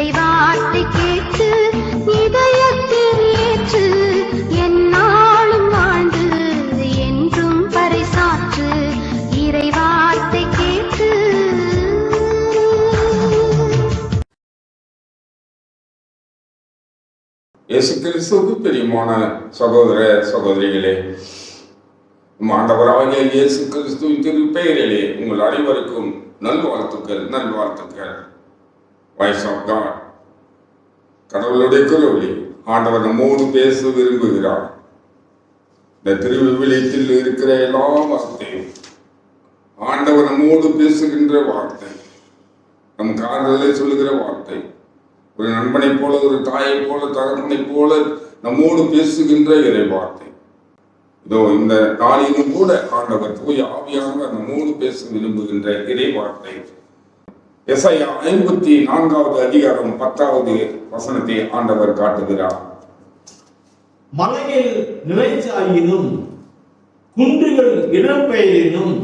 இறைவார்த்தை கேட்டு இதயத்தில் ஏற்று என்னாலும் வாழ்ந்து என்றும் பறைசாற்று இறைவார்த்தை கேட்டு. இயேசு கிறிஸ்துவுக்கு பிரியமான சகோதர சகோதரிகளே, ஆண்டவராகிய இயேசு கிறிஸ்துவின் திருப்பெயரிலே உங்கள் அனைவருக்கும் நல்வாழ்த்துக்கள். வாய்ஸ் ஆஃப் காட், கடவுளுடைய குரலில் ஆண்டவர் நம்மோடு பேச விரும்புகிறார். இந்த திருவிவிலியத்தில் இருக்கிற எல்லா வார்த்தையும் ஆண்டவர் நம்மோடு பேசுகின்ற வார்த்தை, நம் காதலை சொல்லுகிற வார்த்தை. ஒரு நண்பனை போல, ஒரு தாயை போல, தகப்பனை போல நம்மோடு பேசுகின்ற இறை வார்த்தை. இதோ இந்த நாளிலும் கூட ஆண்டவர் தூய ஆவியானவர் நம்மோடு பேச விரும்புகின்ற இறை வார்த்தை. எசாயா 54வது அதிகாரம் 10வது வசனத்தை ஆண்டவர் காட்டுகிறார். மலையில் நிலைச்சாயினும் குன்றுகள் இடம்பெயரினும்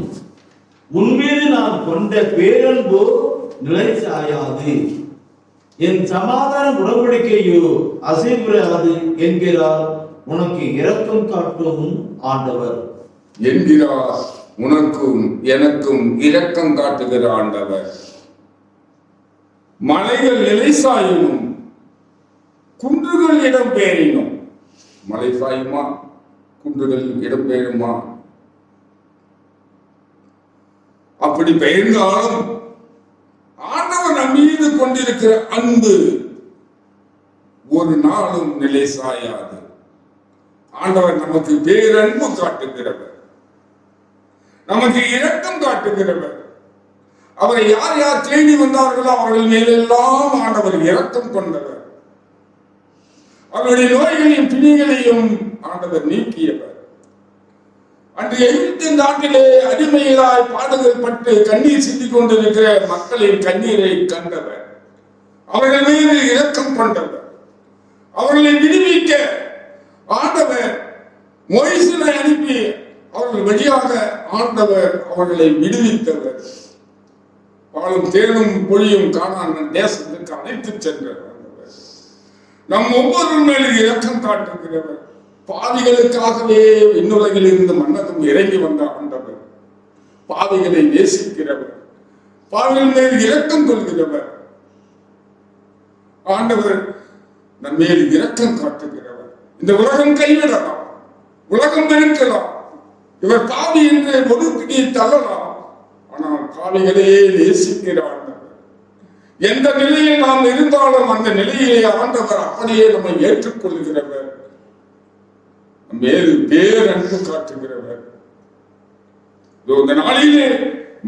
உன்மீது நான் கொண்ட பேரன்பு நிலைச்சாயாது, என் சமாதான உடன்படிக்கையோ அசைவுறாது என்கிறார் உனக்கு இரக்கம் காட்டும் ஆண்டவர். என்கிறார் உனக்கும் எனக்கும் இரக்கம் காட்டுகிற ஆண்டவர். மலைகள் நிலைசாயினும் குன்றுகள் இடம்பெயரினும். மலை சாயுமா? குன்றுகள் இடம்பெயருமா? அப்படி பெயர்ந்தாலும் ஆண்டவர் நம் மீது கொண்டிருக்கிற அன்பு ஒரு நாளும் நிலை சாயாது. ஆண்டவர் நமக்கு பேரன்பு காட்டுகிறவர், நமக்கு இரக்கம் காட்டுகிறவர். அவரை யார் யார் தேடி வந்தார்களோ அவர்கள் மேலெல்லாம் ஆண்டவர் இரக்கம் கொண்டவர். அவருடைய நோய்களையும் பிணிகளையும் ஆண்டவர் நீக்கியவர். அன்று எகிப்து நாட்டிலே அடிமைகளாய் பாடுகள் பட்டு கண்ணீர் சிந்திக் கொண்டிருக்கிற மக்களின் கண்ணீரை கண்டவர். அவர்கள் மீது இரக்கம் கொண்டவர். அவர்களை விடுவிக்க ஆண்டவர் மோசேயை அனுப்பி அவர்கள் வழியாக ஆண்டவர் அவர்களை விடுவித்தவர். பாலும் தேனும் பொழியும் காணான் தேசத்துக்கு அழைத்து சென்றவர். நம் ஒவ்வொரு மேலும் இரக்கம் காட்டுகிறவர். பாவிகளுக்காகவே விண்ணுலகில் இருந்து மன்னதும் இறங்கி வந்த ஆண்டவர். பாவிகளை நேசிக்கிறவர், பாவிகள் மேல் இரக்கம் கொள்கிறவர். ஆண்டவர் நம் மேல் இரக்கம் காட்டுகிறவர். இந்த உலகம் கைவிடலாம், உலகம் வெறுக்கலாம், இவர் பாவி என்று ஒடுக்கி தள்ளலாம். ஆனால் பாவிகளே நேசிக்கிற ஆண்டவர். எந்த நிலையில் நாம் இருந்தாலும் அந்த நிலையிலே ஆண்டவர் அப்படியே நம்மை ஏற்றுக்கொள்கிறவர், மேல் பேரன்பு காட்டுகிறவர். இந்த நாளிலே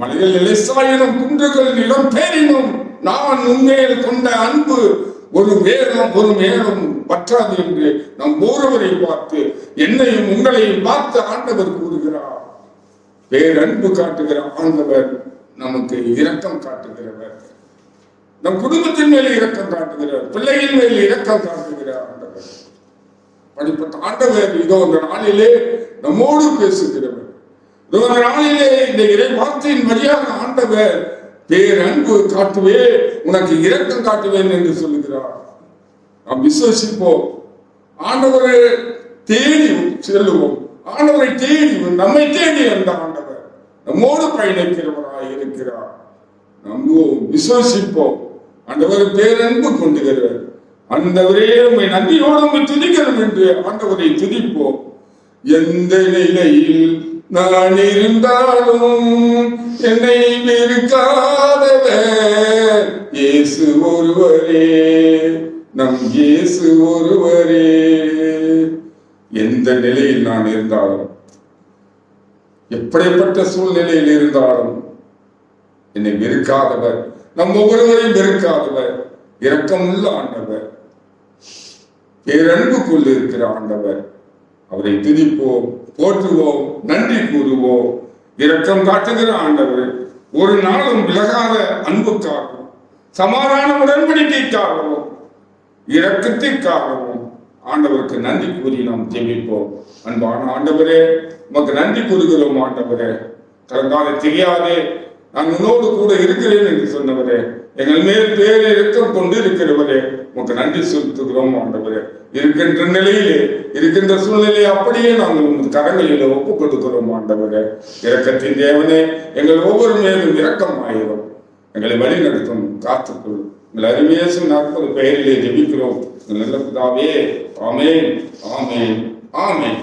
மலைகள் நிலைசாயினும் குன்றுகள் நிலம் பேரினும் நான் உண்மையில் கொண்ட அன்பு ஒரு மேலும் பற்றாது என்று நம் ஒருவரை பார்த்து, என்னையும் உங்களையும் பார்த்து ஆண்டவர் கூறுகிறார். பேரன்பு காட்டுகிற ஆண்டவர் நமக்கு இரக்கம் காட்டுகிறவர். நம் குடும்பத்தின் மேலே இரக்கம் காட்டுகிறார், பிள்ளையின் மேல் இரக்கம் காட்டுகிறார் ஆண்டவர். அப்படிப்பட்ட ஆண்டவர் இதோ இந்த நாளிலே நம்மோடு பேசுகிறவர். இதோ இந்த நாளிலே இந்த இறை வார்த்தையின் வழியாக ஆண்டவர் பேரன்பு காட்டுவே, உனக்கு இரக்கம் காட்டுவேன் என்று சொல்லுகிறார். நாம் விசுவசிப்போம், ஆண்டவரை தேடி செல்லுவோம். ஆண்டவரை தேடி நம்மை தேடி வந்த ஆண்டவர் நம்மோடு பயணிக்கிறவராய் இருக்கிறார். நம்புவோம், விசுவசிப்போம். ஆண்டவர் பேரன்பு கொண்டுகிறவர். ஆண்டவரே உம்மை நன்றியோடு துதிக்கிறோம் என்று ஆண்டவரை துதிப்போம். எந்த நிலையில் நான் இருந்தாலும் என்னை வெறுக்காதவர் இயேசு ஒருவரே, நம் இயேசு ஒருவரே. எந்த நிலையில் நான் இருந்தாலும், எப்படிப்பட்ட சூழ்நிலையில் இருந்தாலும் என்னை வெறுக்காதவர், நம் ஒவ்வொருவரையும் வெறுக்காதவர், இரக்கமுள்ள ஆண்டவர், பேரன்பு கொண்டு இருக்கிற ஆண்டவர். அவரை துதிப்போம், போற்றுவோம், நன்றி கூறுவோம். இரக்கம் காட்டுகிற ஆண்டவர் ஒரு நாளும் விலகாத அன்புக்காகவும் சமாதான உடன்படிக்கைக்காகவும் இரக்கத்திற்காகவும் ஆண்டவருக்கு நன்றி கூறி நாம் ஜெபிப்போம். அன்பான ஆண்டவரே, உமக்கு நன்றி கூறுகிறோம். ஆண்டவரே, கடந்தாலே தெரியாதே நான் உன்னோடு கூட இருக்கிறேன் என்று சொன்னவரே, எங்கள் மேல் பேர் இரக்கம் கொண்டு இருக்கிறவரே, உமக்கு நன்றி செலுத்துகிறோம் ஆண்டவரே. இருக்கின்ற நிலையிலே, இருக்கின்ற சூழ்நிலையை அப்படியே நாங்கள் உங்கள் கரங்களிலே ஒப்புக் கொடுக்கிறோம் ஆண்டவரே. இரக்கத்தின் தேவனே, எங்கள் ஒவ்வொரு மேலும் இரக்கமாயிரும். எங்களை வழி நடத்தும், காத்துக்கொள்ளும். எங்கள் அருமையேசுவின் அற்புத பெயரிலே ஜெபிக்கிறோம் நல்ல பிதாவே. ஆமென், ஆமென், ஆமென்.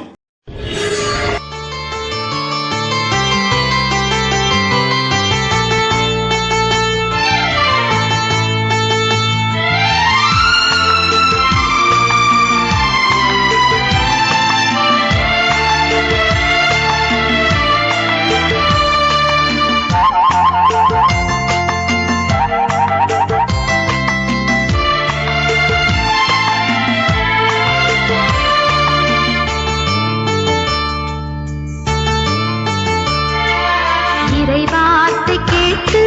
இறைவார்த்தை கேட்டு